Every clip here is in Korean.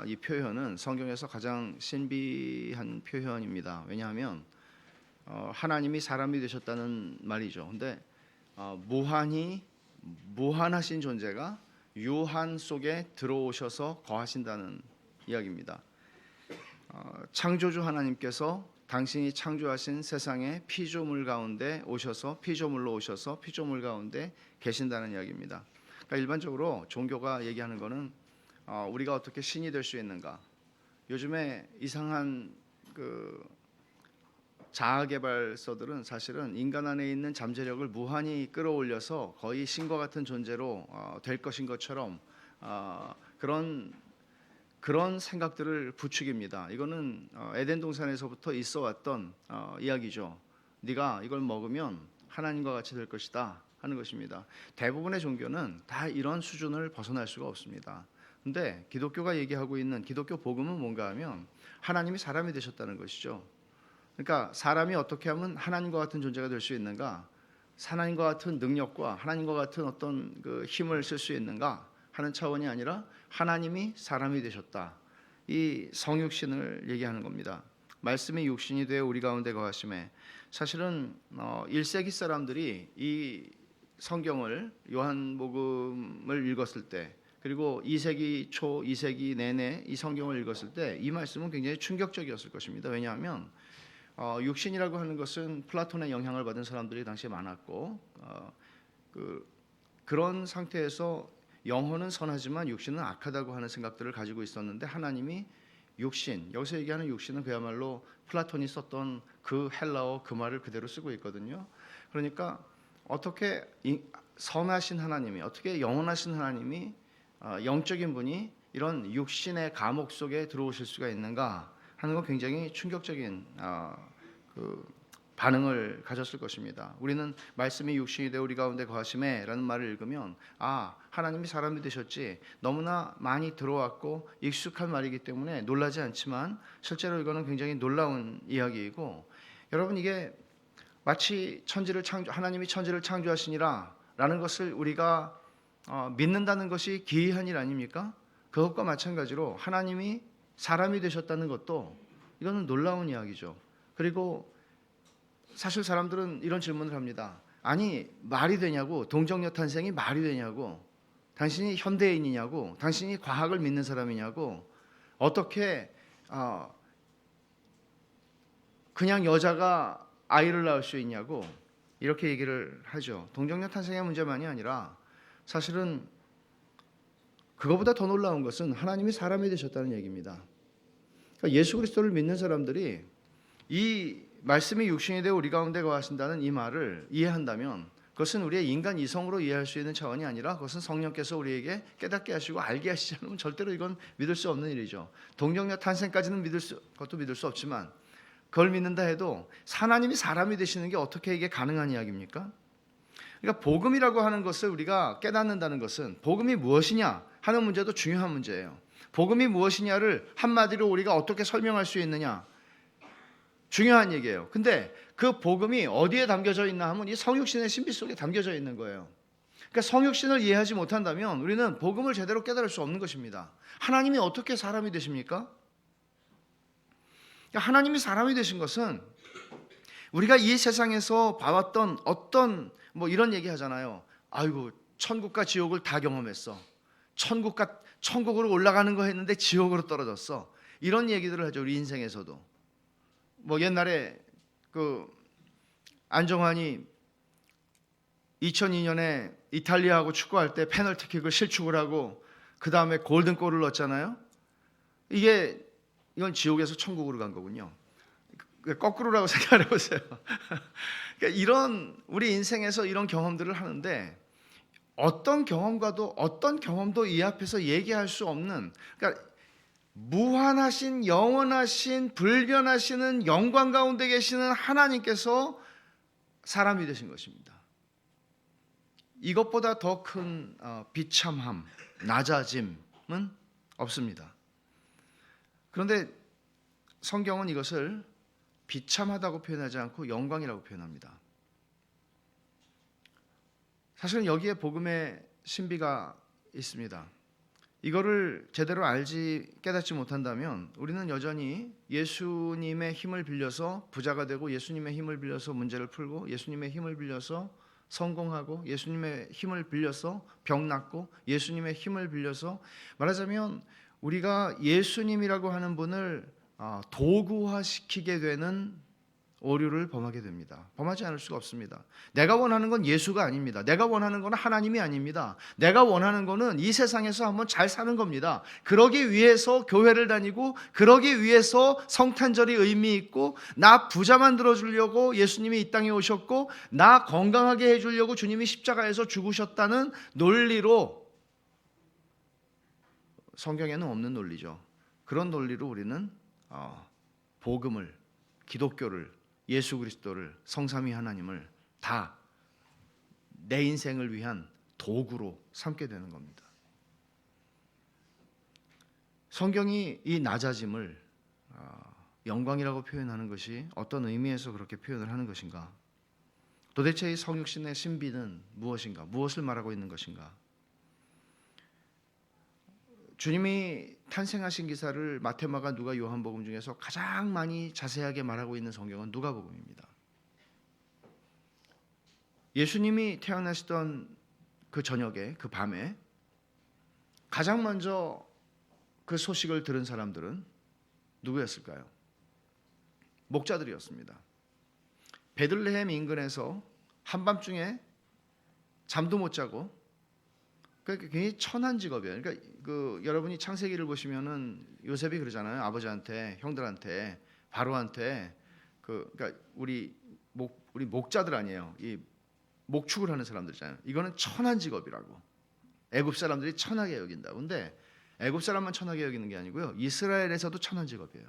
이 표현은 성경에서 가장 신비한 표현입니다. 왜냐하면 하나님이 사람이 되셨다는 말이죠. 근데 무한하신 존재가 유한 속에 들어오셔서 거하신다는 이야기입니다. 창조주 하나님께서 당신이 창조하신 세상의 피조물 가운데 오셔서 피조물로 오셔서 피조물 가운데 계신다는 이야기입니다. 그러니까 일반적으로 종교가 얘기하는 거는 우리가 어떻게 신이 될 수 있는가. 요즘에 이상한 자아개발서들은 사실은 인간 안에 있는 잠재력을 무한히 끌어올려서 거의 신과 같은 존재로 될 것인 것처럼 그런 생각들을 부추깁니다. 이거는 에덴 동산에서부터 있어왔던 이야기죠. 네가 이걸 먹으면 하나님과 같이 될 것이다 하는 것입니다. 대부분의 종교는 다 이런 수준을 벗어날 수가 없습니다. 근데 기독교가 얘기하고 있는 기독교 복음은 뭔가 하면 하나님이 사람이 되셨다는 것이죠. 그러니까 사람이 어떻게 하면 하나님과 같은 존재가 될 수 있는가, 하나님과 같은 능력과 하나님과 같은 어떤 힘을 쓸 수 있는가 하는 차원이 아니라 하나님이 사람이 되셨다. 이 성육신을 얘기하는 겁니다. 말씀이 육신이 되어 우리 가운데 거하심에, 사실은 1세기 사람들이 이 성경을 요한복음을 읽었을 때, 그리고 2세기 초 2세기 내내 이 성경을 읽었을 때 이 말씀은 굉장히 충격적이었을 것입니다. 왜냐하면 육신이라고 하는 것은 플라톤의 영향을 받은 사람들이 당시에 많았고 그런 상태에서 영혼은 선하지만 육신은 악하다고 하는 생각들을 가지고 있었는데, 하나님이 육신, 여기서 얘기하는 육신은 그야말로 플라톤이 썼던 그 헬라어 그 말을 그대로 쓰고 있거든요. 그러니까 어떻게 선하신 하나님이, 어떻게 영원하신 하나님이, 영적인 분이 이런 육신의 감옥 속에 들어오실 수가 있는가 하는 건 굉장히 충격적인 반응을 가졌을 것입니다. 우리는 말씀이 육신이 되어 우리 가운데 거하심에 라는 말을 읽으면 하나님이 사람이 되셨지, 너무나 많이 들어왔고 익숙한 말이기 때문에 놀라지 않지만 실제로 이거는 굉장히 놀라운 이야기이고, 여러분, 이게 마치 하나님이 천지를 창조하시니라 라는 것을 우리가 믿는다는 것이 기이한 일 아닙니까? 그것과 마찬가지로 하나님이 사람이 되셨다는 것도 이거는 놀라운 이야기죠. 그리고 사실 사람들은 이런 질문을 합니다. 아니, 말이 되냐고, 동정녀 탄생이 말이 되냐고, 당신이 현대인이냐고, 당신이 과학을 믿는 사람이냐고, 어떻게 그냥 여자가 아이를 낳을 수 있냐고 이렇게 얘기를 하죠. 동정녀 탄생의 문제만이 아니라 사실은 그거보다 더 놀라운 것은 하나님이 사람이 되셨다는 얘기입니다. 그러니까 예수 그리스도를 믿는 사람들이 이 말씀이 육신이 되어 우리 가운데 거하신다는 이 말을 이해한다면, 그것은 우리의 인간 이성으로 이해할 수 있는 차원이 아니라 그것은 성령께서 우리에게 깨닫게 하시고 알게 하시지 않으면 절대로 이건 믿을 수 없는 일이죠. 동정녀 탄생까지는 그것도 믿을 수 없지만, 그걸 믿는다 해도 하나님이 사람이 되시는 게 어떻게 이게 가능한 이야기입니까? 그러니까 복음이라고 하는 것을 우리가 깨닫는다는 것은, 복음이 무엇이냐 하는 문제도 중요한 문제예요. 복음이 무엇이냐를 한마디로 우리가 어떻게 설명할 수 있느냐, 중요한 얘기예요. 근데 그 복음이 어디에 담겨져 있나 하면 이 성육신의 신비 속에 담겨져 있는 거예요. 그러니까 성육신을 이해하지 못한다면 우리는 복음을 제대로 깨달을 수 없는 것입니다. 하나님이 어떻게 사람이 되십니까? 그러니까 하나님이 사람이 되신 것은 우리가 이 세상에서 봐왔던 어떤 이런 얘기 하잖아요. 아이고, 천국과 지옥을 다 경험했어. 천국으로 올라가는 거 했는데 지옥으로 떨어졌어. 이런 얘기들을 하죠. 우리 인생에서도. 옛날에 안정환이 2002년에 이탈리아하고 축구할 때 페널티킥을 실축을 하고 그 다음에 골든골을 넣었잖아요. 이건 지옥에서 천국으로 간 거군요. 거꾸로라고 생각해 보세요. 그러니까 우리 인생에서 이런 경험들을 하는데 어떤 경험도 이 앞에서 얘기할 수 없는, 그러니까 무한하신, 영원하신, 불변하시는 영광 가운데 계시는 하나님께서 사람이 되신 것입니다. 이것보다 더 큰 비참함, 낮아짐은 없습니다. 그런데 성경은 이것을 비참하다고 표현하지 않고 영광이라고 표현합니다. 사실은 여기에 복음의 신비가 있습니다. 이거를 제대로 깨닫지 못한다면 우리는 여전히 예수님의 힘을 빌려서 부자가 되고, 예수님의 힘을 빌려서 문제를 풀고, 예수님의 힘을 빌려서 성공하고, 예수님의 힘을 빌려서 병 낫고, 예수님의 힘을 빌려서, 말하자면 우리가 예수님이라고 하는 분을 도구화시키게 되는 오류를 범하게 됩니다. 범하지 않을 수가 없습니다. 내가 원하는 건 예수가 아닙니다. 내가 원하는 건 하나님이 아닙니다. 내가 원하는 거는 이 세상에서 한번 잘 사는 겁니다. 그러기 위해서 교회를 다니고, 그러기 위해서 성탄절이 의미 있고, 나 부자 만들어 주려고 예수님이 이 땅에 오셨고, 나 건강하게 해주려고 주님이 십자가에서 죽으셨다는 논리로, 성경에는 없는 논리죠. 그런 논리로 우리는 복음을, 기독교를, 예수 그리스도를, 성삼위 하나님을 다 내 인생을 위한 도구로 삼게 되는 겁니다. 성경이 이 낮아짐을 영광이라고 표현하는 것이 어떤 의미에서 그렇게 표현을 하는 것인가? 도대체 이 성육신의 신비는 무엇인가? 무엇을 말하고 있는 것인가? 주님이 탄생하신 기사를 마태, 마가, 누가, 요한복음 중에서 가장 많이 자세하게 말하고 있는 성경은 누가복음입니다. 예수님이 태어나시던 그 저녁에, 그 밤에 가장 먼저 그 소식을 들은 사람들은 누구였을까요? 목자들이었습니다. 베들레헴 인근에서 한밤중에 잠도 못 자고, 그러니까 굉장히 천한 직업이에요. 그러니까 여러분이 창세기를 보시면은 요셉이 그러잖아요. 아버지한테, 형들한테, 바로한테, 그러니까 우리 목자들 아니에요. 이 목축을 하는 사람들이잖아요. 이거는 천한 직업이라고. 애굽 사람들이 천하게 여긴다. 근데 애굽 사람만 천하게 여기는 게 아니고요. 이스라엘에서도 천한 직업이에요.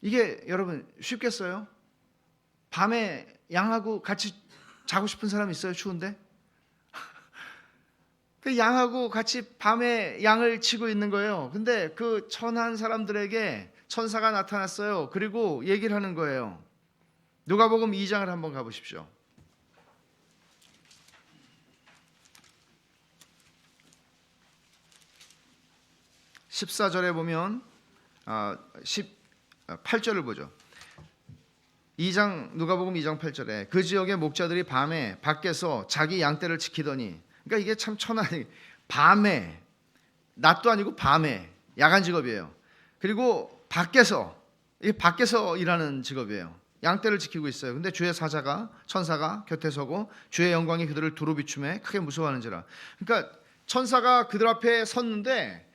이게 여러분 쉽겠어요? 밤에 양하고 같이 자고 싶은 사람 있어요? 추운데? 그 양하고 같이 밤에 양을 치고 있는 거예요. 근데 그 천한 사람들에게 천사가 나타났어요. 그리고 얘기를 하는 거예요. 누가복음 2장을 한번 가보십시오. 14절에 보면 18절을 보죠. 누가복음 2장 8절에 그 지역의 목자들이 밤에 밖에서 자기 양떼를 지키더니, 그러니까 이게 참 천하니, 밤에, 낮도 아니고 밤에, 야간 직업이에요. 그리고 밖에서, 이게 밖에서 일하는 직업이에요. 양떼를 지키고 있어요. 근데 주의 천사가 곁에 서고 주의 영광이 그들을 두루 비추매 크게 무서워하는지라. 그러니까 천사가 그들 앞에 섰는데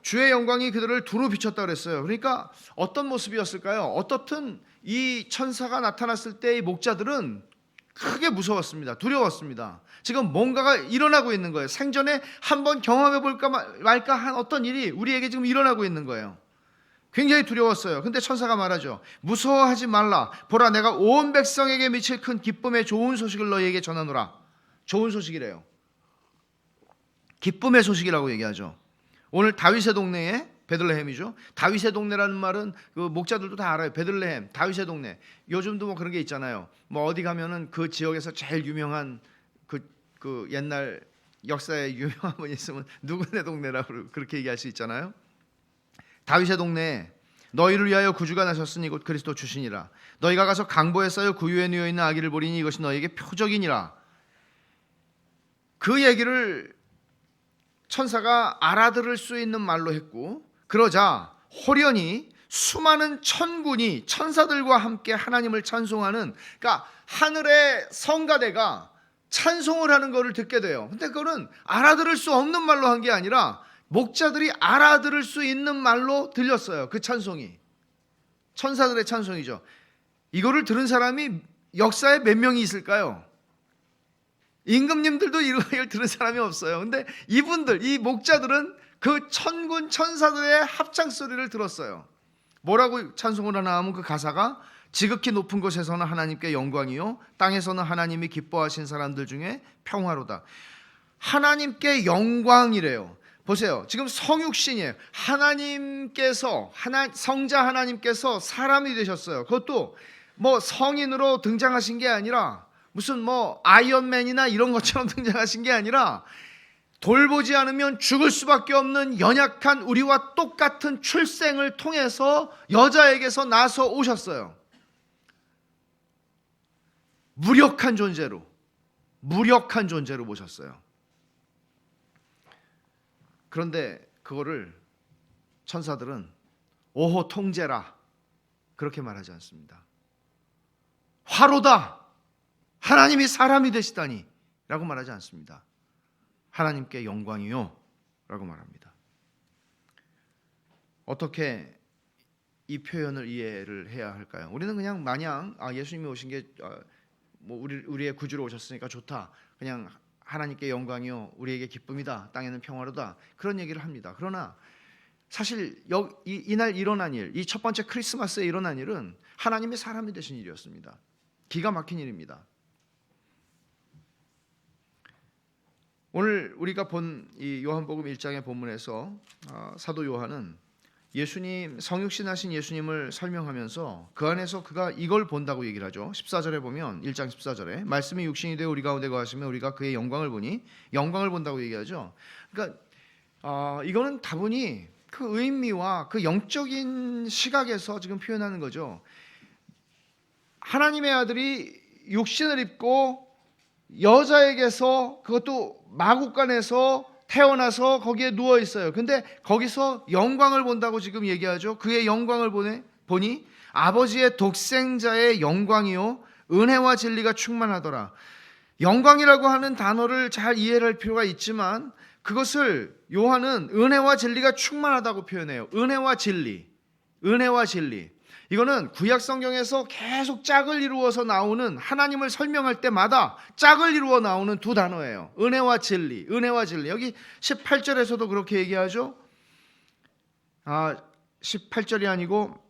주의 영광이 그들을 두루 비췄다 그랬어요. 그러니까 어떤 모습이었을까요? 어떻든 이 천사가 나타났을 때 이 목자들은 크게 무서웠습니다. 두려웠습니다. 지금 뭔가가 일어나고 있는 거예요. 생전에 한번 경험해 볼까 말까 한 어떤 일이 우리에게 지금 일어나고 있는 거예요. 굉장히 두려웠어요. 근데 천사가 말하죠. 무서워하지 말라. 보라, 내가 온 백성에게 미칠 큰 기쁨의 좋은 소식을 너희에게 전하노라. 좋은 소식이래요. 기쁨의 소식이라고 얘기하죠. 오늘 다윗의 동네에, 베들레헴이죠. 다윗의 동네라는 말은 그 목자들도 다 알아요. 베들레헴, 다윗의 동네. 요즘도 뭐 그런 게 있잖아요. 뭐 어디 가면은 그 지역에서 제일 유명한 그 옛날 역사에 유명한 분이 있으면 누구네 동네라고 그렇게 얘기할 수 있잖아요. 다윗의 동네에 너희를 위하여 구주가 나셨으니 곧 그리스도 주시니라. 너희가 가서 강보에 쌓여 구유에 누워 있는 아기를 보리니 이것이 너희에게 표적이니라. 그 얘기를 천사가 알아들을 수 있는 말로 했고, 그러자 호련히 수많은 천군이 천사들과 함께 하나님을 찬송하는, 그러니까 하늘의 성가대가 찬송을 하는 것을 듣게 돼요. 근데 그거는 알아들을 수 없는 말로 한 게 아니라 목자들이 알아들을 수 있는 말로 들렸어요. 그 찬송이 천사들의 찬송이죠. 이거를 들은 사람이 역사에 몇 명이 있을까요? 임금님들도 이걸 들은 사람이 없어요. 근데 이분들, 이 목자들은 그 천군 천사들의 합창 소리를 들었어요. 뭐라고 찬송을 하나 하면 그 가사가 지극히 높은 곳에서는 하나님께 영광이요 땅에서는 하나님이 기뻐하신 사람들 중에 평화로다. 하나님께 영광이래요. 보세요. 지금 성육신이에요. 하나님께서, 성자 하나님께서 사람이 되셨어요. 그것도 뭐 성인으로 등장하신 게 아니라 무슨 뭐 아이언맨이나 이런 것처럼 등장하신 게 아니라 돌보지 않으면 죽을 수밖에 없는 연약한 우리와 똑같은 출생을 통해서 여자에게서 나서 오셨어요. 무력한 존재로 모셨어요. 그런데 그거를 천사들은 오호 통제라 그렇게 말하지 않습니다. 화로다, 하나님이 사람이 되시다니 라고 말하지 않습니다. 하나님께 영광이요 라고 말합니다. 어떻게 이 표현을 이해를 해야 할까요? 우리는 그냥 마냥 예수님이 오신 게 우리의 구주로 오셨으니까 좋다, 그냥 하나님께 영광이요 우리에게 기쁨이다, 땅에는 평화로다, 그런 얘기를 합니다. 그러나 사실 이날 일어난 일, 이 첫 번째 크리스마스에 일어난 일은 하나님의 사람이 되신 일이었습니다. 기가 막힌 일입니다. 오늘 우리가 본 이 요한복음 1장의 본문에서 사도 요한은 예수님, 성육신하신 예수님을 설명하면서 그 안에서 그가 이걸 본다고 얘기를 하죠. 14절에 보면 1장 14절에 말씀이 육신이 되어 우리 가운데 거하시며 우리가 그의 영광을 보니, 영광을 본다고 얘기하죠. 그러니까 이거는 다분히 그 의미와 그 영적인 시각에서 지금 표현하는 거죠. 하나님의 아들이 육신을 입고 여자에게서, 그것도 마구간에서 태어나서 거기에 누워 있어요. 근데 거기서 영광을 본다고 지금 얘기하죠. 그의 영광을 보니 아버지의 독생자의 영광이요 은혜와 진리가 충만하더라. 영광이라고 하는 단어를 잘 이해를 할 필요가 있지만 그것을 요한은 은혜와 진리가 충만하다고 표현해요. 은혜와 진리. 이거는 구약 성경에서 계속 짝을 이루어서 나오는, 하나님을 설명할 때마다 짝을 이루어 나오는 두 단어예요. 은혜와 진리. 여기 18절에서도 그렇게 얘기하죠. 18절이 아니고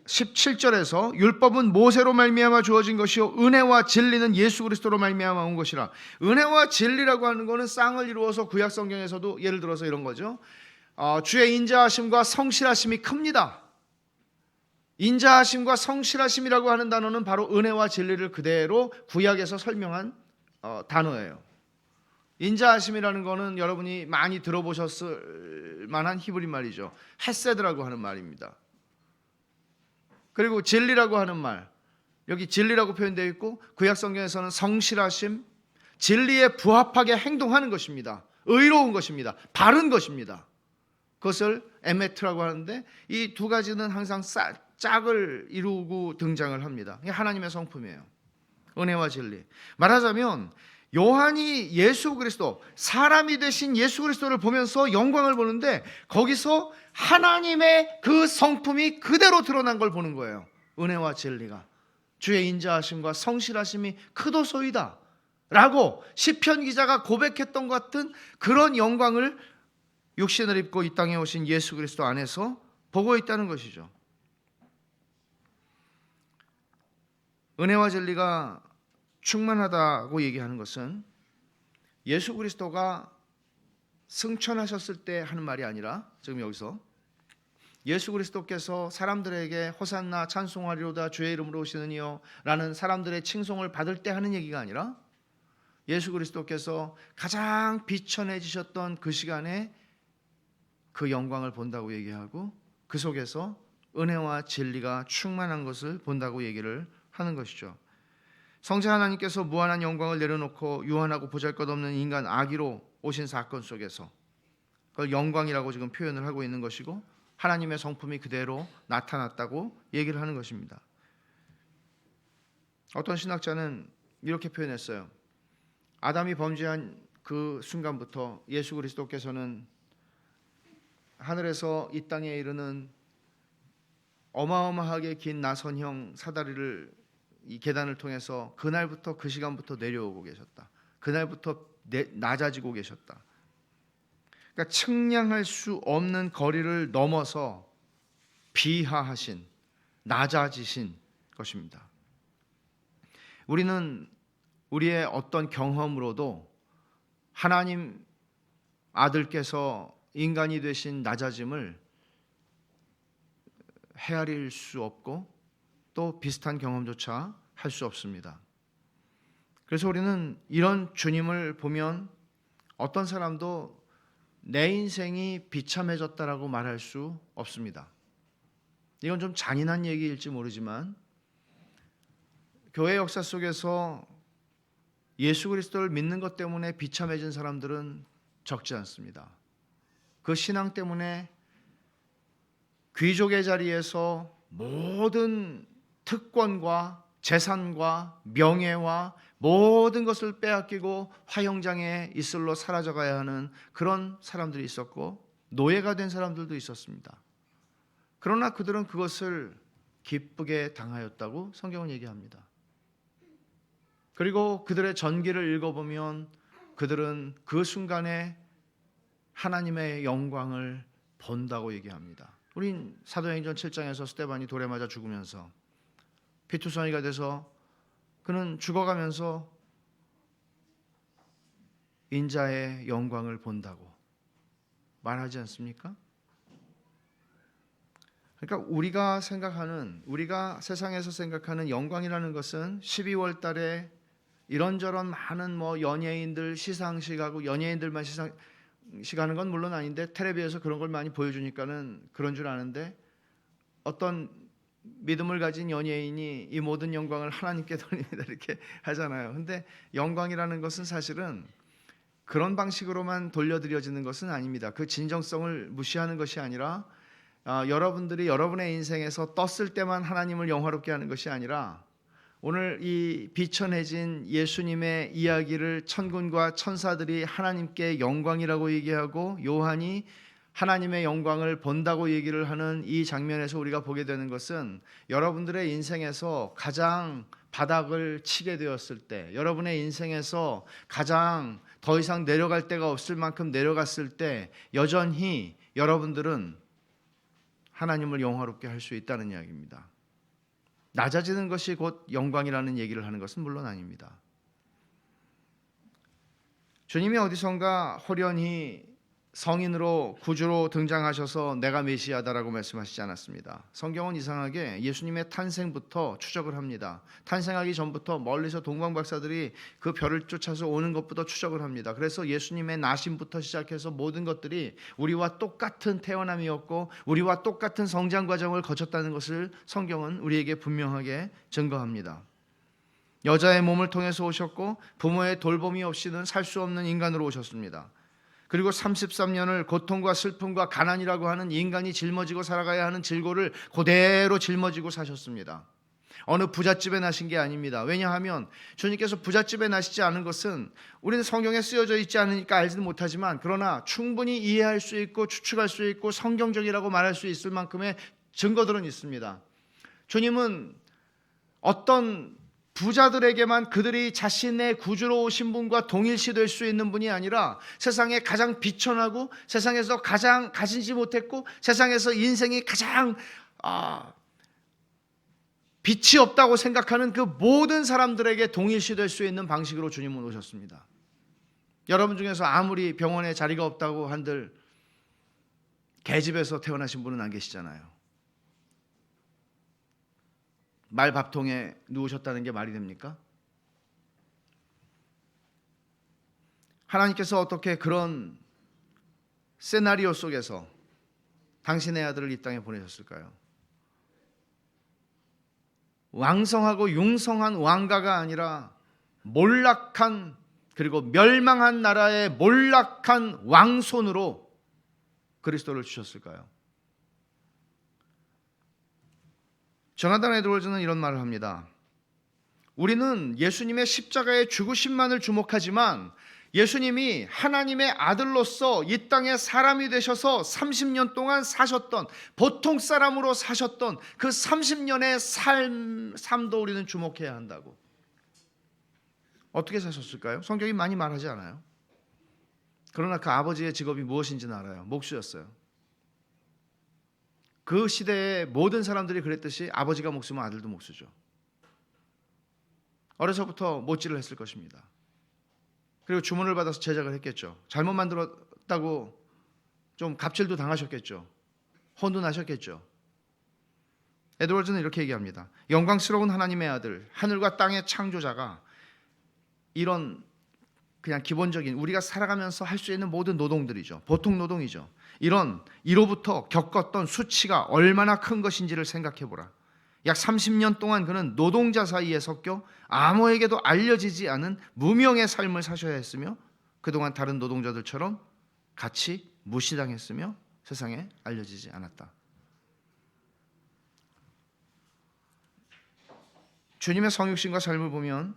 17절에서 율법은 모세로 말미암아 주어진 것이요 은혜와 진리는 예수 그리스도로 말미암아 온 것이라. 은혜와 진리라고 하는 것은 쌍을 이루어서 구약 성경에서도 예를 들어서 이런 거죠. 주의 인자하심과 성실하심이 큽니다. 인자하심과 성실하심이라고 하는 단어는 바로 은혜와 진리를 그대로 구약에서 설명한 단어예요. 인자하심이라는 거는 여러분이 많이 들어보셨을 만한 히브리 말이죠. 헤세드라고 하는 말입니다. 그리고 진리라고 하는 말, 여기 진리라고 표현되어 있고 구약 성경에서는 성실하심, 진리에 부합하게 행동하는 것입니다. 의로운 것입니다. 바른 것입니다. 그것을 에메트라고 하는데 이 두 가지는 항상 짝을 이루고 등장을 합니다. 이게 하나님의 성품이에요. 은혜와 진리. 말하자면 요한이 예수 그리스도, 사람이 되신 예수 그리스도를 보면서 영광을 보는데 거기서 하나님의 그 성품이 그대로 드러난 걸 보는 거예요. 은혜와 진리가. 주의 인자하심과 성실하심이 크도소이다 라고 시편 기자가 고백했던 것 같은 그런 영광을 육신을 입고 이 땅에 오신 예수 그리스도 안에서 보고 있다는 것이죠. 은혜와 진리가 충만하다고 얘기하는 것은 예수 그리스도가 승천하셨을 때 하는 말이 아니라, 지금 여기서 예수 그리스도께서 사람들에게 호산나 찬송하리로다 주의 이름으로 오시는 이여 라는 사람들의 칭송을 받을 때 하는 얘기가 아니라 예수 그리스도께서 가장 비천해지셨던 그 시간에 그 영광을 본다고 얘기하고 그 속에서 은혜와 진리가 충만한 것을 본다고 얘기를 하는 것이죠. 성자 하나님께서 무한한 영광을 내려놓고 유한하고 보잘것없는 인간 아기로 오신 사건 속에서 그걸 영광이라고 지금 표현을 하고 있는 것이고 하나님의 성품이 그대로 나타났다고 얘기를 하는 것입니다. 어떤 신학자는 이렇게 표현했어요. 아담이 범죄한 그 순간부터 예수 그리스도께서는 하늘에서 이 땅에 이르는 어마어마하게 긴 나선형 사다리를, 이 계단을 통해서 그날부터, 그 시간부터 내려오고 계셨다. 그날부터 낮아지고 계셨다. 그러니까 측량할 수 없는 거리를 넘어서 비하하신, 낮아지신 것입니다. 우리는 우리의 어떤 경험으로도 하나님 아들께서 인간이 되신 낮아짐을 헤아릴 수 없고 또 비슷한 경험조차 할 수 없습니다. 그래서 우리는 이런 주님을 보면 어떤 사람도 내 인생이 비참해졌다라고 말할 수 없습니다. 이건 좀 잔인한 얘기일지 모르지만 교회 역사 속에서 예수 그리스도를 믿는 것 때문에 비참해진 사람들은 적지 않습니다. 그 신앙 때문에 귀족의 자리에서 모든 특권과 재산과 명예와 모든 것을 빼앗기고 화형장에 이슬로 사라져가야 하는 그런 사람들이 있었고 노예가 된 사람들도 있었습니다. 그러나 그들은 그것을 기쁘게 당하였다고 성경은 얘기합니다. 그리고 그들의 전기를 읽어보면 그들은 그 순간에 하나님의 영광을 본다고 얘기합니다. 우린 사도행전 7장에서 스데반이 돌에 맞아 죽으면서 피투성이가 돼서 그는 죽어가면서 인자의 영광을 본다고 말하지 않습니까? 그러니까 우리가 세상에서 생각하는 영광이라는 것은 12월 달에 이런저런 많은 연예인들 시상식하고 연예인들만 시식하는 건 물론 아닌데 텔레비에서 그런 걸 많이 보여주니까는 그런 줄 아는데 어떤 믿음을 가진 연예인이 이 모든 영광을 하나님께 돌립니다 이렇게 하잖아요. 근데 영광이라는 것은 사실은 그런 방식으로만 돌려드려지는 것은 아닙니다. 그 진정성을 무시하는 것이 아니라 여러분들이 여러분의 인생에서 떴을 때만 하나님을 영화롭게 하는 것이 아니라 오늘 이 비천해진 예수님의 이야기를 천군과 천사들이 하나님께 영광이라고 얘기하고 요한이 하나님의 영광을 본다고 얘기를 하는 이 장면에서 우리가 보게 되는 것은 여러분들의 인생에서 가장 바닥을 치게 되었을 때, 여러분의 인생에서 가장 더 이상 내려갈 데가 없을 만큼 내려갔을 때 여전히 여러분들은 하나님을 영화롭게 할 수 있다는 이야기입니다. 낮아지는 것이 곧 영광이라는 얘기를 하는 것은 물론 아닙니다. 주님이 어디선가 호련히 성인으로 구주로 등장하셔서 내가 메시아다라고 말씀하시지 않았습니다. 성경은 이상하게 예수님의 탄생부터 추적을 합니다. 탄생하기 전부터 멀리서 동방박사들이 그 별을 쫓아서 오는 것부터 추적을 합니다. 그래서 예수님의 나심부터 시작해서 모든 것들이 우리와 똑같은 태어남이었고 우리와 똑같은 성장 과정을 거쳤다는 것을 성경은 우리에게 분명하게 증거합니다. 여자의 몸을 통해서 오셨고 부모의 돌봄이 없이는 살 수 없는 인간으로 오셨습니다. 그리고 33년을 고통과 슬픔과 가난이라고 하는 인간이 짊어지고 살아가야 하는 질고를 그대로 짊어지고 사셨습니다. 어느 부잣집에 나신 게 아닙니다. 왜냐하면 주님께서 부잣집에 나시지 않은 것은 우리는 성경에 쓰여져 있지 않으니까 알지는 못하지만 그러나 충분히 이해할 수 있고 추측할 수 있고 성경적이라고 말할 수 있을 만큼의 증거들은 있습니다. 주님은 어떤 부자들에게만 그들이 자신의 구주로 오신 분과 동일시될 수 있는 분이 아니라 세상에 가장 비천하고 세상에서 가장 가진지 못했고 세상에서 인생이 가장 빛이 없다고 생각하는 그 모든 사람들에게 동일시될 수 있는 방식으로 주님은 오셨습니다. 여러분 중에서 아무리 병원에 자리가 없다고 한들 계집에서 태어나신 분은 안 계시잖아요. 말밥통에 누우셨다는 게 말이 됩니까? 하나님께서 어떻게 그런 시나리오 속에서 당신의 아들을 이 땅에 보내셨을까요? 왕성하고 융성한 왕가가 아니라 몰락한 그리고 멸망한 나라의 몰락한 왕손으로 그리스도를 주셨을까요? 조나단 에드워즈는 이런 말을 합니다. 우리는 예수님의 십자가의 죽으심만을 주목하지만 예수님이 하나님의 아들로서 이 땅에 사람이 되셔서 30년 동안 사셨던 보통 사람으로 사셨던 그 30년의 삶도 우리는 주목해야 한다고. 어떻게 사셨을까요? 성경이 많이 말하지 않아요. 그러나 그 아버지의 직업이 무엇인지는 알아요. 목수였어요. 그 시대의 모든 사람들이 그랬듯이 아버지가 목수면 아들도 목수죠. 어려서부터 못질을 했을 것입니다. 그리고 주문을 받아서 제작을 했겠죠. 잘못 만들었다고 좀 갑질도 당하셨겠죠. 혼도 나셨겠죠. 에드워즈는 이렇게 얘기합니다. 영광스러운 하나님의 아들, 하늘과 땅의 창조자가 이런 그냥 기본적인 우리가 살아가면서 할 수 있는 모든 노동들이죠. 보통 노동이죠. 이로부터 겪었던 수치가 얼마나 큰 것인지를 생각해 보라. 약 30년 동안 그는 노동자 사이에 섞여 아무에게도 알려지지 않은 무명의 삶을 사셔야 했으며 그동안 다른 노동자들처럼 같이 무시당했으며 세상에 알려지지 않았다. 주님의 성육신과 삶을 보면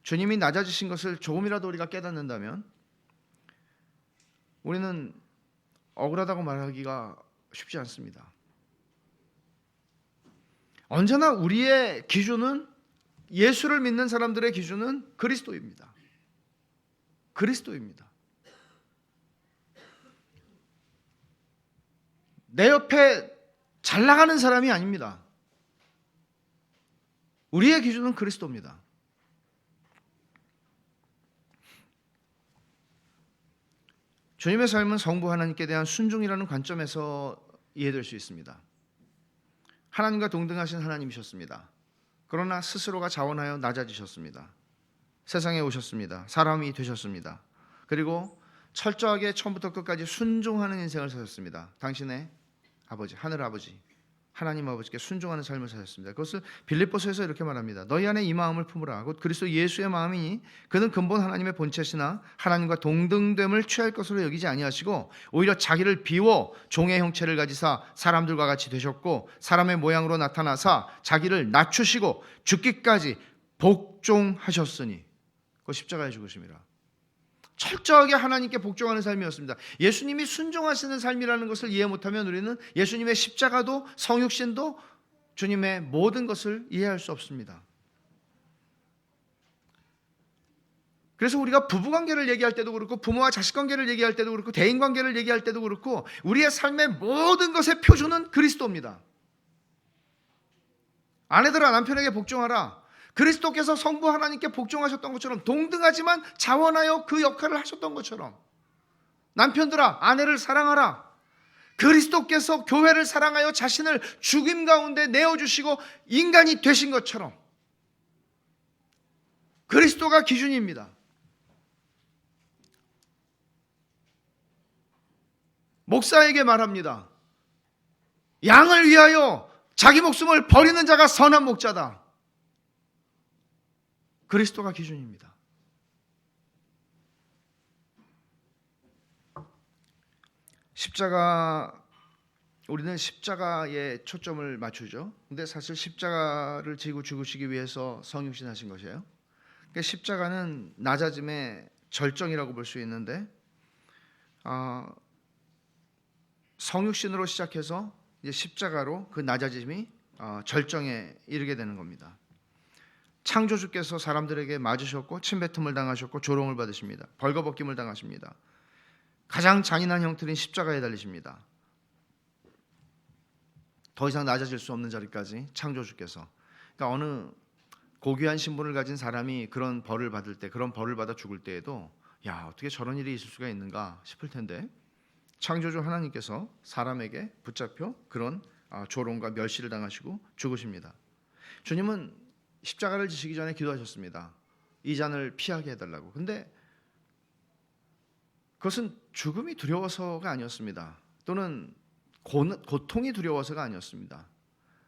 주님이 낮아지신 것을 조금이라도 우리가 깨닫는다면 우리는 억울하다고 말하기가 쉽지 않습니다. 언제나 우리의 기준은, 예수를 믿는 사람들의 기준은 그리스도입니다. 그리스도입니다. 내 옆에 잘 나가는 사람이 아닙니다. 우리의 기준은 그리스도입니다. 주님의 삶은 성부 하나님께 대한 순종이라는 관점에서 이해될 수 있습니다. 하나님과 동등하신 하나님이셨습니다. 그러나 스스로가 자원하여 낮아지셨습니다. 세상에 오셨습니다. 사람이 되셨습니다. 그리고 철저하게 처음부터 끝까지 순종하는 인생을 사셨습니다. 당신의 아버지, 하늘 아버지, 하나님 아버지께 순종하는 삶을 사셨습니다. 그것을 빌립보서에서 이렇게 말합니다. 너희 안에 이 마음을 품으라. 곧 그리스도 예수의 마음이니 그는 근본 하나님의 본체시나 하나님과 동등됨을 취할 것으로 여기지 아니하시고 오히려 자기를 비워 종의 형체를 가지사 사람들과 같이 되셨고 사람의 모양으로 나타나사 자기를 낮추시고 죽기까지 복종하셨으니 그 십자가의 죽으심이라. 철저하게 하나님께 복종하는 삶이었습니다. 예수님이 순종하시는 삶이라는 것을 이해 못하면 우리는 예수님의 십자가도 성육신도 주님의 모든 것을 이해할 수 없습니다. 그래서 우리가 부부관계를 얘기할 때도 그렇고 부모와 자식관계를 얘기할 때도 그렇고 대인관계를 얘기할 때도 그렇고 우리의 삶의 모든 것의 표준은 그리스도입니다. 아내들아 남편에게 복종하라. 그리스도께서 성부 하나님께 복종하셨던 것처럼 동등하지만 자원하여 그 역할을 하셨던 것처럼 남편들아 아내를 사랑하라. 그리스도께서 교회를 사랑하여 자신을 죽임 가운데 내어주시고 인간이 되신 것처럼 그리스도가 기준입니다. 목사에게 말합니다. 양을 위하여 자기 목숨을 버리는 자가 선한 목자다. 그리스도가 기준입니다. 우리는 십자가에 초점을 맞추죠. 근데 사실 십자가를 지고 죽으시기 위해서 성육신하신 것이에요. 그러니까 십자가는 낮아짐의 절정이라고 볼 수 있는데 성육신으로 시작해서 이제 십자가로 그 낮아짐이 절정에 이르게 되는 겁니다. 창조주께서 사람들에게 맞으셨고 침뱉음을 당하셨고 조롱을 받으십니다. 벌거벗김을 당하십니다. 가장 잔인한 형틀인 십자가에 달리십니다. 더 이상 낮아질 수 없는 자리까지 창조주께서. 그러니까 어느 고귀한 신분을 가진 사람이 그런 벌을 받을 때, 그런 벌을 받아 죽을 때에도 야 어떻게 저런 일이 있을 수가 있는가 싶을 텐데 창조주 하나님께서 사람에게 붙잡혀 그런 조롱과 멸시를 당하시고 죽으십니다. 주님은 십자가를 지시기 전에 기도하셨습니다. 이 잔을 피하게 해달라고. 근데 그것은 죽음이 두려워서가 아니었습니다. 또는 고통이 두려워서가 아니었습니다.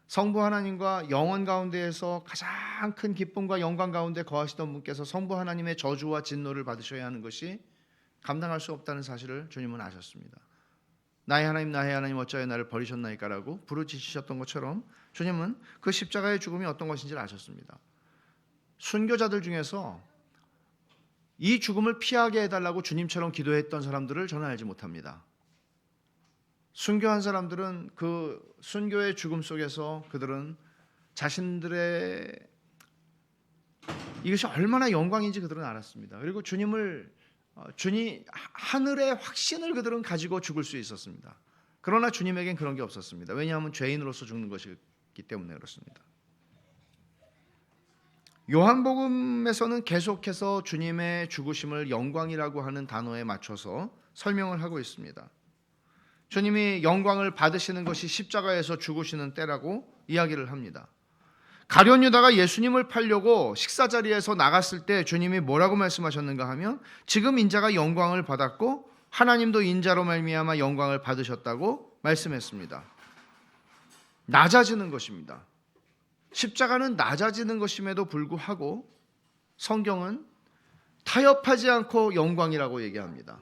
성부 하나님과 영원 가운데에서 가장 큰 기쁨과 영광 가운데 거하시던 분께서 성부 하나님의 저주와 진노를 받으셔야 하는 것이 감당할 수 없다는 사실을 주님은 아셨습니다. 나의 하나님 어찌하여 나를 버리셨나이까라고 부르짖으셨던 것처럼 주님은 그 십자가의 죽음이 어떤 것인지를 아셨습니다. 순교자들 중에서 이 죽음을 피하게 해달라고 주님처럼 기도했던 사람들을 저는 알지 못합니다. 순교한 사람들은 그 순교의 죽음 속에서 그들은 자신들의 이것이 얼마나 영광인지 그들은 알았습니다. 그리고 하늘의 확신을 그들은 가지고 죽을 수 있었습니다. 그러나 주님에겐 그런 게 없었습니다. 왜냐하면 죄인으로서 죽는 것이기 때문에 그렇습니다. 요한복음에서는 계속해서 주님의 죽으심을 영광이라고 하는 단어에 맞춰서 설명을 하고 있습니다. 주님이 영광을 받으시는 것이 십자가에서 죽으시는 때라고 이야기를 합니다. 가룟 유다가 예수님을 팔려고 식사 자리에서 나갔을 때 주님이 뭐라고 말씀하셨는가 하면 지금 인자가 영광을 받았고 하나님도 인자로 말미암아 영광을 받으셨다고 말씀했습니다. 낮아지는 것입니다. 십자가는 낮아지는 것임에도 불구하고 성경은 타협하지 않고 영광이라고 얘기합니다.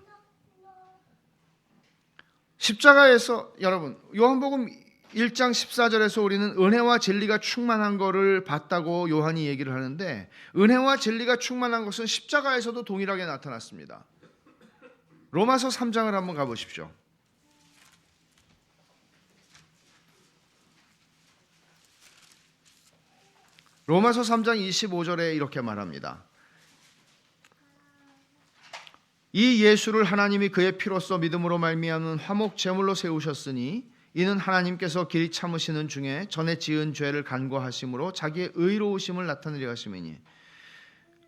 십자가에서 여러분 요한복음 1장 14절에서 우리는 은혜와 진리가 충만한 것을 봤다고 요한이 얘기를 하는데 은혜와 진리가 충만한 것은 십자가에서도 동일하게 나타났습니다. 로마서 3장을 한번 가보십시오. 로마서 3장 25절에 이렇게 말합니다. 이 예수를 하나님이 그의 피로써 믿음으로 말미암은 화목 제물로 세우셨으니 이는 하나님께서 길이 참으시는 중에 전에 지은 죄를 간과하심으로 자기의 의로우심을 나타내려 하심이니.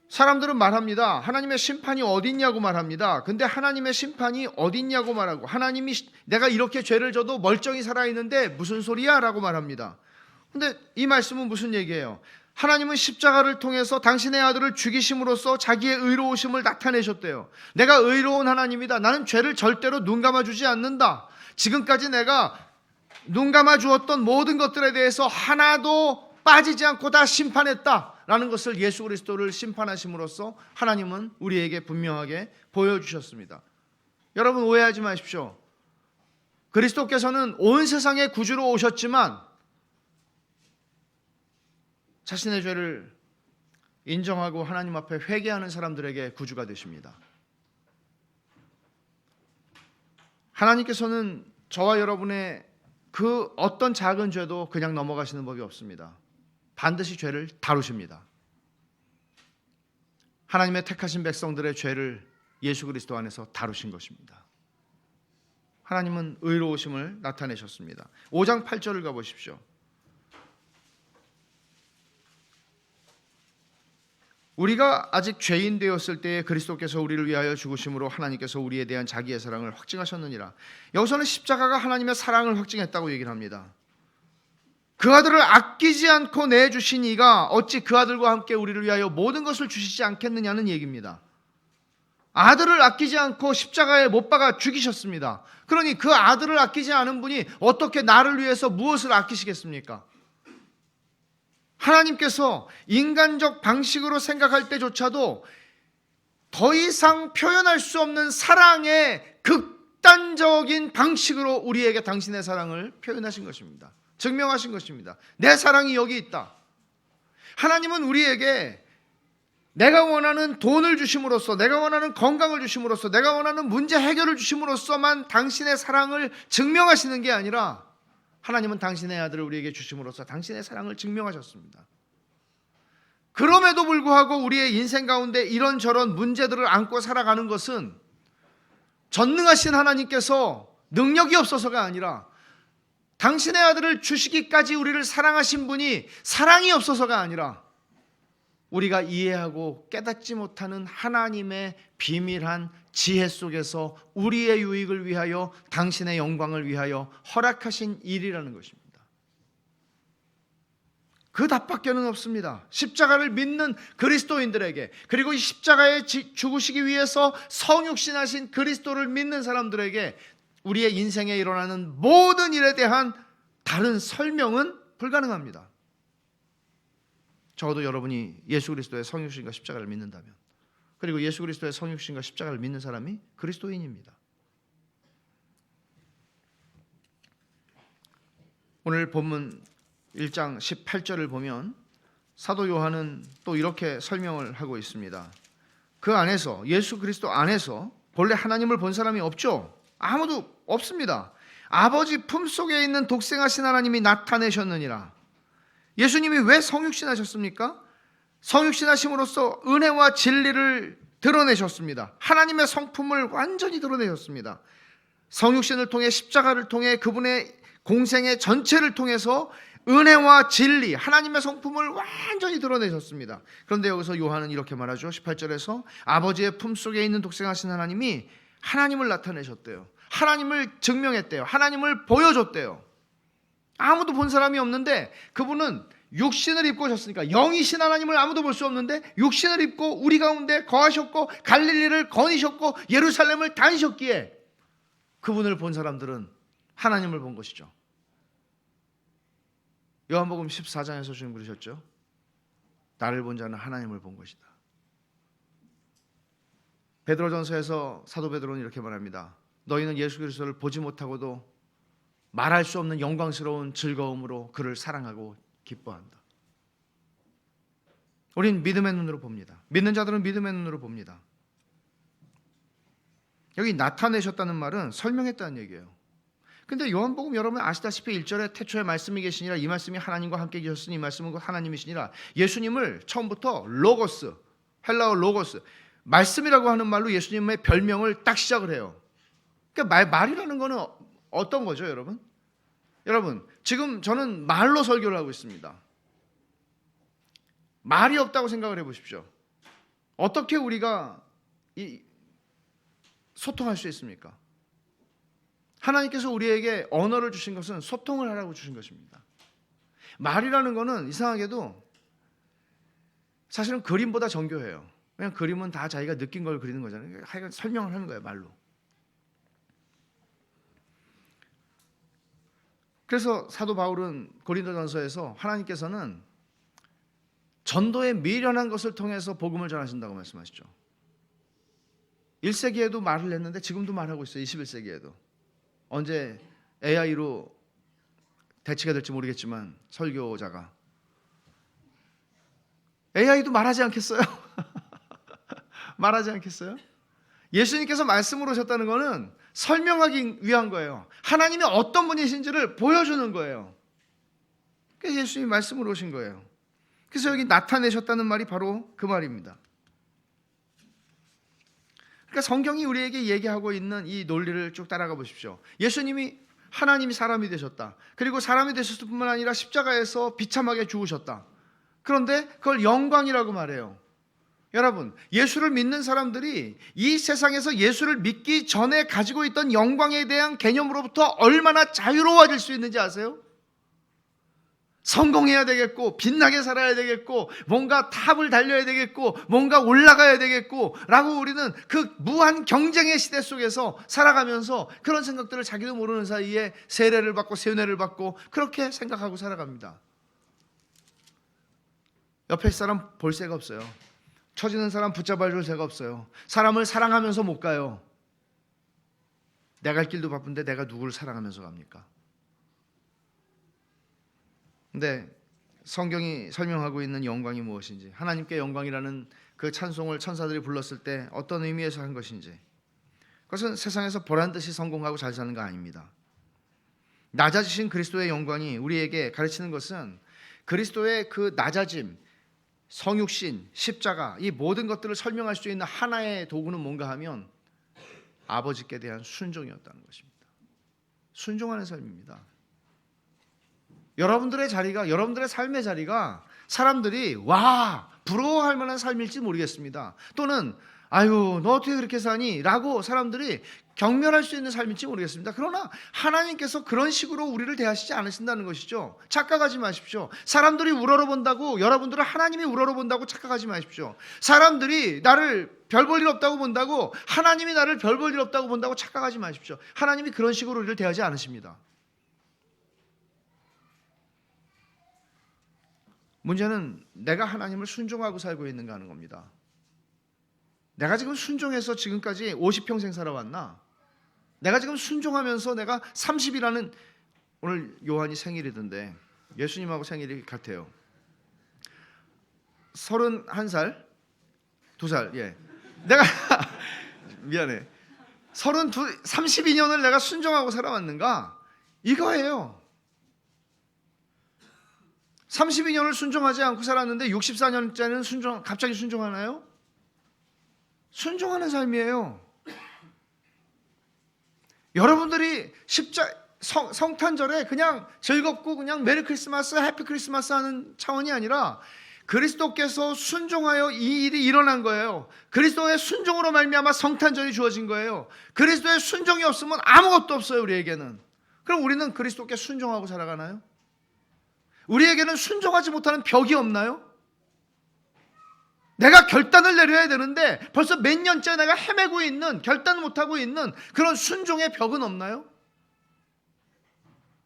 사람들은 말합니다. 하나님의 심판이 어디 있냐고 말합니다. 근데 하나님의 심판이 어디 있냐고 말하고 하나님이 내가 이렇게 죄를 져도 멀쩡히 살아있는데 무슨 소리야? 라고 말합니다. 근데 이 말씀은 무슨 얘기예요? 하나님은 십자가를 통해서 당신의 아들을 죽이심으로써 자기의 의로우심을 나타내셨대요. 내가 의로운 하나님이다. 나는 죄를 절대로 눈 감아주지 않는다. 지금까지 내가 눈 감아주었던 모든 것들에 대해서 하나도 빠지지 않고 다 심판했다라는 것을 예수 그리스도를 심판하심으로써 하나님은 우리에게 분명하게 보여주셨습니다. 여러분 오해하지 마십시오. 그리스도께서는 온 세상의 구주로 오셨지만 자신의 죄를 인정하고 하나님 앞에 회개하는 사람들에게 구주가 되십니다. 하나님께서는 저와 여러분의 그 어떤 작은 죄도 그냥 넘어가시는 법이 없습니다. 반드시 죄를 다루십니다. 하나님의 택하신 백성들의 죄를 예수 그리스도 안에서 다루신 것입니다. 하나님은 의로우심을 나타내셨습니다. 5장 8절을 가보십시오. 우리가 아직 죄인 되었을 때에 그리스도께서 우리를 위하여 죽으심으로 하나님께서 우리에 대한 자기의 사랑을 확증하셨느니라. 여기서는 십자가가 하나님의 사랑을 확증했다고 얘기를 합니다. 그 아들을 아끼지 않고 내주신 이가 어찌 그 아들과 함께 우리를 위하여 모든 것을 주시지 않겠느냐는 얘기입니다. 아들을 아끼지 않고 십자가에 못 박아 죽이셨습니다. 그러니 그 아들을 아끼지 않은 분이 어떻게 나를 위해서 무엇을 아끼시겠습니까? 하나님께서 인간적 방식으로 생각할 때조차도 더 이상 표현할 수 없는 사랑의 극단적인 방식으로 우리에게 당신의 사랑을 표현하신 것입니다. 증명하신 것입니다. 내 사랑이 여기 있다. 하나님은 우리에게 내가 원하는 돈을 주심으로써, 내가 원하는 건강을 주심으로써, 내가 원하는 문제 해결을 주심으로써만 당신의 사랑을 증명하시는 게 아니라 하나님은 당신의 아들을 우리에게 주심으로써 당신의 사랑을 증명하셨습니다. 그럼에도 불구하고 우리의 인생 가운데 이런저런 문제들을 안고 살아가는 것은 전능하신 하나님께서 능력이 없어서가 아니라 당신의 아들을 주시기까지 우리를 사랑하신 분이 사랑이 없어서가 아니라 우리가 이해하고 깨닫지 못하는 하나님의 비밀한 지혜 속에서 우리의 유익을 위하여 당신의 영광을 위하여 허락하신 일이라는 것입니다. 그 답밖에는 없습니다. 십자가를 믿는 그리스도인들에게, 그리고 이 십자가에 죽으시기 위해서 성육신하신 그리스도를 믿는 사람들에게 우리의 인생에 일어나는 모든 일에 대한 다른 설명은 불가능합니다. 적어도 여러분이 예수 그리스도의 성육신과 십자가를 믿는다면, 그리고 예수 그리스도의 성육신과 십자가를 믿는 사람이 그리스도인입니다. 오늘 본문 1장 18절을 보면 사도 요한은 또 이렇게 설명을 하고 있습니다. 그 안에서, 예수 그리스도 안에서 본래 하나님을 본 사람이 없죠. 아무도 없습니다. 아버지 품속에 있는 독생하신 하나님이 나타내셨느니라. 예수님이 왜 성육신하셨습니까? 성육신하심으로써 은혜와 진리를 드러내셨습니다. 하나님의 성품을 완전히 드러내셨습니다. 성육신을 통해, 십자가를 통해, 그분의 공생의 전체를 통해서 은혜와 진리, 하나님의 성품을 완전히 드러내셨습니다. 그런데 여기서 요한은 이렇게 말하죠. 18절에서 아버지의 품속에 있는 독생하신 하나님이 하나님을 나타내셨대요. 하나님을 증명했대요. 하나님을 보여줬대요. 아무도 본 사람이 없는데 그분은 육신을 입고 오셨으니까, 영이신 하나님을 아무도 볼 수 없는데 육신을 입고 우리 가운데 거하셨고 갈릴리를 거니셨고 예루살렘을 다니셨기에 그분을 본 사람들은 하나님을 본 것이죠. 요한복음 14장에서 주님 그러셨죠. 나를 본 자는 하나님을 본 것이다. 베드로전서에서 사도 베드로는 이렇게 말합니다. 너희는 예수 그리스도를 보지 못하고도 말할 수 없는 영광스러운 즐거움으로 그를 사랑하고 기뻐한다. 우린 믿음의 눈으로 봅니다. 믿는 자들은 믿음의 눈으로 봅니다. 여기 나타내셨다는 말은 설명했다는 얘기예요. 근데 요한복음 여러분 아시다시피 1절에 태초에 말씀이 계시니라 이 말씀이 하나님과 함께 계셨으니 이 말씀은 곧 하나님이시니라. 예수님을 처음부터 로고스, 헬라어 로고스, 말씀이라고 하는 말로 예수님의 별명을 딱 시작을 해요. 그러니까 말이라는 거는 어떤 거죠, 여러분? 여러분, 지금 저는 말로 설교를 하고 있습니다. 말이 없다고 생각을 해보십시오. 어떻게 우리가 소통할 수 있습니까? 하나님께서 우리에게 언어를 주신 것은 소통을 하라고 주신 것입니다. 말이라는 거는 이상하게도 사실은 그림보다 정교해요. 그냥 그림은 다 자기가 느낀 걸 그리는 거잖아요. 하여간 설명을 하는 거예요, 말로. 그래서 사도 바울은 고린도전서에서 하나님께서는 전도의 미련한 것을 통해서 복음을 전하신다고 말씀하시죠. 1세기에도 말을 했는데 지금도 말하고 있어요. 21세기에도. 언제 AI로 대치가 될지 모르겠지만 설교자가 AI도 말하지 않겠어요? 말하지 않겠어요? 예수님께서 말씀으로 오셨다는 것은 설명하기 위한 거예요. 하나님이 어떤 분이신지를 보여주는 거예요. 그래서 예수님이 말씀으로 오신 거예요. 그래서 여기 나타내셨다는 말이 바로 그 말입니다. 그러니까 성경이 우리에게 얘기하고 있는 이 논리를 쭉 따라가 보십시오. 예수님이 하나님이 사람이 되셨다. 그리고 사람이 되셨을 뿐만 아니라 십자가에서 비참하게 죽으셨다. 그런데 그걸 영광이라고 말해요. 여러분, 예수를 믿는 사람들이 이 세상에서 예수를 믿기 전에 가지고 있던 영광에 대한 개념으로부터 얼마나 자유로워질 수 있는지 아세요? 성공해야 되겠고 빛나게 살아야 되겠고 뭔가 탑을 달려야 되겠고 뭔가 올라가야 되겠고 라고 우리는 그 무한 경쟁의 시대 속에서 살아가면서 그런 생각들을 자기도 모르는 사이에 세례를 받고 세뇌를 받고 그렇게 생각하고 살아갑니다. 옆에 사람 볼 새가 없어요. 처지는 사람 붙잡아 줄 새가 없어요. 사람을 사랑하면서 못 가요. 내 갈 길도 바쁜데 내가 누구를 사랑하면서 갑니까? 근데 성경이 설명하고 있는 영광이 무엇인지, 하나님께 영광이라는 그 찬송을 천사들이 불렀을 때 어떤 의미에서 한 것인지, 그것은 세상에서 보란듯이 성공하고 잘 사는 거 아닙니다. 낮아지신 그리스도의 영광이 우리에게 가르치는 것은 그리스도의 그 낮아짐, 성육신, 십자가, 이 모든 것들을 설명할 수 있는 하나의 도구는 뭔가 하면 아버지께 대한 순종이었다는 것입니다. 순종하는 삶입니다. 여러분들의 자리가, 여러분들의 삶의 자리가 사람들이 와 부러워할 만한 삶일지 모르겠습니다. 또는 아유 너 어떻게 그렇게 사니? 라고 사람들이 경멸할 수 있는 삶일지 모르겠습니다. 그러나 하나님께서 그런 식으로 우리를 대하시지 않으신다는 것이죠. 착각하지 마십시오. 사람들이 우러러본다고 여러분들을 하나님이 우러러본다고 착각하지 마십시오. 사람들이 나를 별 볼 일 없다고 본다고 하나님이 나를 별 볼 일 없다고 본다고 착각하지 마십시오. 하나님이 그런 식으로 우리를 대하지 않으십니다. 문제는 내가 하나님을 순종하고 살고 있는가 하는 겁니다. 내가 지금 순종해서 지금까지 50평생 살아왔나? 내가 지금 순종하면서 내가 30이라는, 오늘 요한이 생일이던데 예수님하고 생일이 같아요. 31살? 2살, 예. 내가 미안해. 32년을 내가 순종하고 살아왔는가? 이거예요. 32년을 순종하지 않고 살았는데 64년째는 갑자기 순종하나요? 순종하는 삶이에요. 여러분들이 성탄절에 그냥 즐겁고 그냥 메리 크리스마스, 해피 크리스마스 하는 차원이 아니라 그리스도께서 순종하여 이 일이 일어난 거예요. 그리스도의 순종으로 말미암아 성탄절이 주어진 거예요. 그리스도의 순종이 없으면 아무것도 없어요, 우리에게는. 그럼 우리는 그리스도께 순종하고 살아가나요? 우리에게는 순종하지 못하는 벽이 없나요? 내가 결단을 내려야 되는데 벌써 몇 년째 내가 헤매고 있는, 결단 못하고 있는 그런 순종의 벽은 없나요?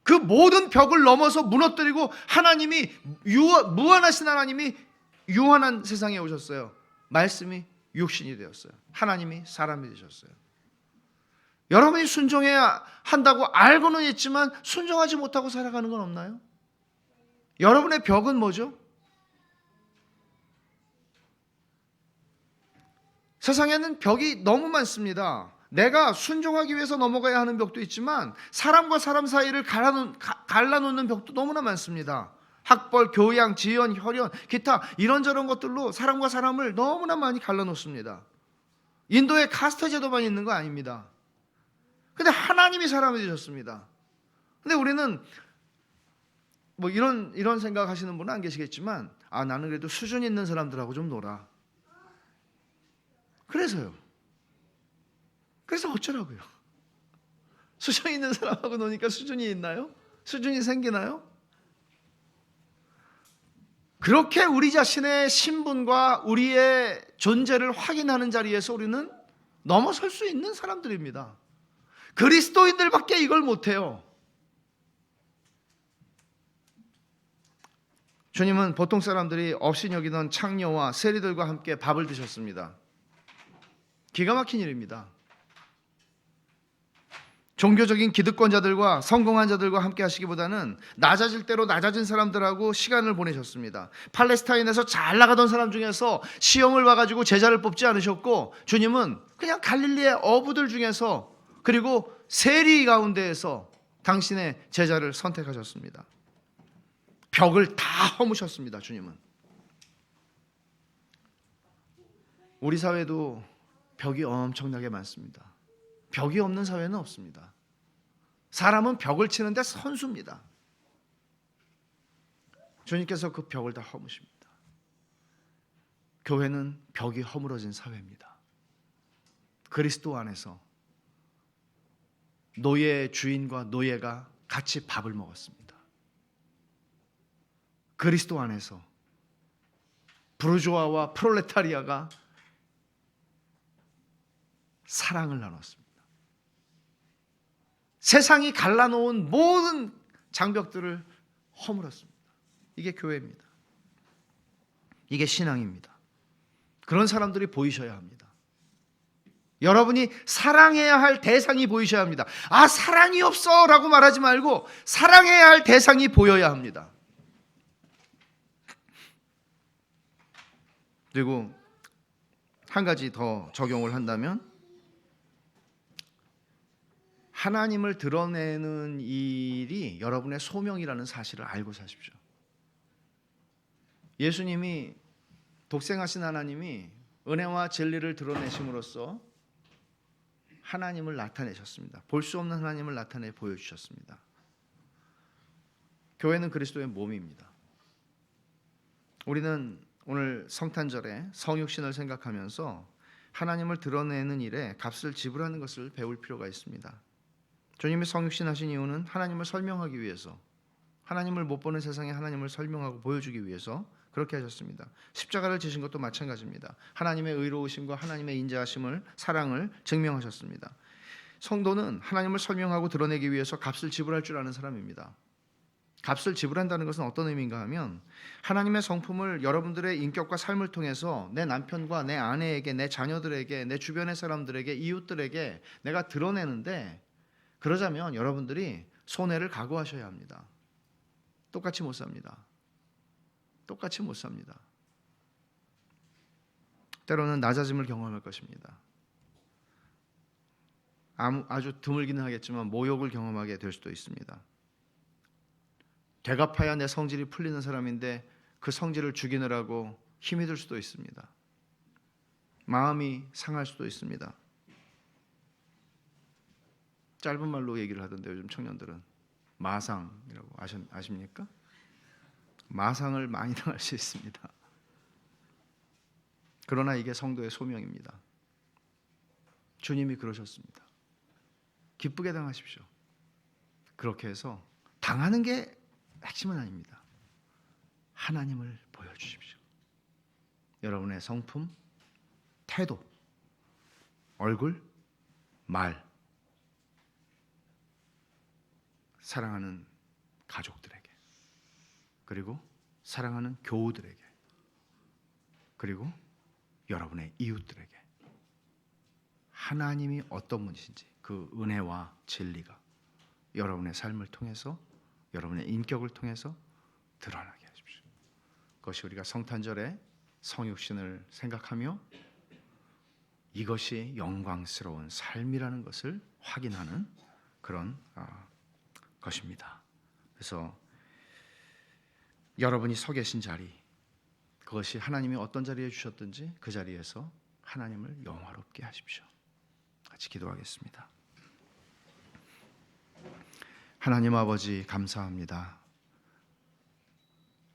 그 모든 벽을 넘어서 무너뜨리고 하나님이 무한하신 하나님이 유한한 세상에 오셨어요. 말씀이 육신이 되었어요. 하나님이 사람이 되셨어요. 여러분이 순종해야 한다고 알고는 있지만 순종하지 못하고 살아가는 건 없나요? 여러분의 벽은 뭐죠? 세상에는 벽이 너무 많습니다. 내가 순종하기 위해서 넘어가야 하는 벽도 있지만 사람과 사람 사이를 갈라놓는 벽도 너무나 많습니다. 학벌, 교양, 지연, 혈연, 기타 이런저런 것들로 사람과 사람을 너무나 많이 갈라놓습니다. 인도에 카스트 제도만 있는 거 아닙니다. 근데 하나님이 사람이 되셨습니다. 근데 우리는 뭐 이런 생각하시는 분은 안 계시겠지만, 나는 그래도 수준 있는 사람들하고 좀 놀아. 그래서 어쩌라고요? 수준 있는 사람하고 노니까 수준이 있나요? 수준이 생기나요? 그렇게 우리 자신의 신분과 우리의 존재를 확인하는 자리에서 우리는 넘어설 수 있는 사람들입니다. 그리스도인들밖에 이걸 못해요. 주님은 보통 사람들이 없이 여기던 창녀와 세리들과 함께 밥을 드셨습니다. 기가 막힌 일입니다. 종교적인 기득권자들과 성공한 자들과 함께 하시기보다는 낮아질 대로 낮아진 사람들하고 시간을 보내셨습니다. 팔레스타인에서 잘 나가던 사람 중에서 시험을 봐가지고 제자를 뽑지 않으셨고, 주님은 그냥 갈릴리의 어부들 중에서, 그리고 세리 가운데에서 당신의 제자를 선택하셨습니다. 벽을 다 허무셨습니다. 주님은. 우리 사회도 벽이 엄청나게 많습니다. 벽이 없는 사회는 없습니다. 사람은 벽을 치는데 선수입니다. 주님께서 그 벽을 다 허무십니다. 교회는 벽이 허물어진 사회입니다. 그리스도 안에서 노예의 주인과 노예가 같이 밥을 먹었습니다. 그리스도 안에서 부르주아와 프롤레타리아가 사랑을 나눴습니다. 세상이 갈라놓은 모든 장벽들을 허물었습니다. 이게 교회입니다. 이게 신앙입니다. 그런 사람들이 보이셔야 합니다. 여러분이 사랑해야 할 대상이 보이셔야 합니다. 사랑이 없어 라고 말하지 말고 사랑해야 할 대상이 보여야 합니다. 그리고 한 가지 더 적용을 한다면, 하나님을 드러내는 일이 여러분의 소명이라는 사실을 알고 사십시오. 예수님이, 독생하신 하나님이 은혜와 진리를 드러내심으로써 하나님을 나타내셨습니다. 볼 수 없는 하나님을 나타내 보여주셨습니다. 교회는 그리스도의 몸입니다. 우리는 오늘 성탄절에 성육신을 생각하면서 하나님을 드러내는 일에 값을 지불하는 것을 배울 필요가 있습니다. 주님이 성육신 하신 이유는 하나님을 설명하기 위해서, 하나님을 못 보는 세상에 하나님을 설명하고 보여주기 위해서 그렇게 하셨습니다. 십자가를 지신 것도 마찬가지입니다. 하나님의 의로우심과 하나님의 인자하심을, 사랑을 증명하셨습니다. 성도는 하나님을 설명하고 드러내기 위해서 값을 지불할 줄 아는 사람입니다. 값을 지불한다는 것은 어떤 의미인가 하면, 하나님의 성품을 여러분들의 인격과 삶을 통해서 내 남편과 내 아내에게, 내 자녀들에게, 내 주변의 사람들에게, 이웃들에게 내가 드러내는데, 그러자면 여러분들이 손해를 각오하셔야 합니다. 똑같이 못 삽니다. 똑같이 못 삽니다. 때로는 낮아짐을 경험할 것입니다. 아주 드물기는 하겠지만 모욕을 경험하게 될 수도 있습니다. 되갚아야 내 성질이 풀리는 사람인데 그 성질을 죽이느라고 힘이 들 수도 있습니다. 마음이 상할 수도 있습니다. 짧은 말로 얘기를 하던데 요즘 청년들은 마상이라고 아십니까? 마상을 많이 당할 수 있습니다. 그러나 이게 성도의 소명입니다. 주님이 그러셨습니다. 기쁘게 당하십시오. 그렇게 해서 당하는 게 핵심은 아닙니다. 하나님을 보여주십시오. 여러분의 성품, 태도, 얼굴, 말, 사랑하는 가족들에게, 그리고 사랑하는 교우들에게, 그리고 여러분의 이웃들에게 하나님이 어떤 분이신지 그 은혜와 진리가 여러분의 삶을 통해서, 여러분의 인격을 통해서 드러나게 하십시오. 그것이 우리가 성탄절에 성육신을 생각하며 이것이 영광스러운 삶이라는 것을 확인하는 그런 것입니다. 그래서 여러분이 서 계신 자리, 그것이 하나님이 어떤 자리에 주셨든지 그 자리에서 하나님을 영화롭게 하십시오. 같이 기도하겠습니다. 하나님 아버지, 감사합니다.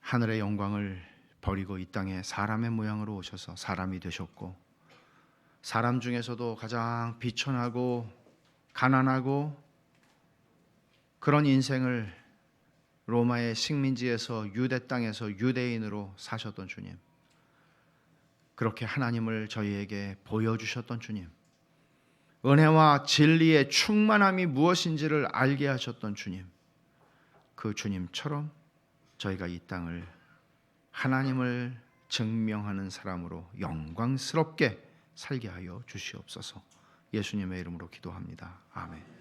하늘의 영광을 버리고 이 땅에 사람의 모양으로 오셔서 사람이 되셨고, 사람 중에서도 가장 비천하고 가난하고 그런 인생을 로마의 식민지에서 유대 땅에서 유대인으로 사셨던 주님, 그렇게 하나님을 저희에게 보여주셨던 주님, 은혜와 진리의 충만함이 무엇인지를 알게 하셨던 주님, 그 주님처럼 저희가 이 땅을 하나님을 증명하는 사람으로 영광스럽게 살게 하여 주시옵소서. 예수님의 이름으로 기도합니다. 아멘.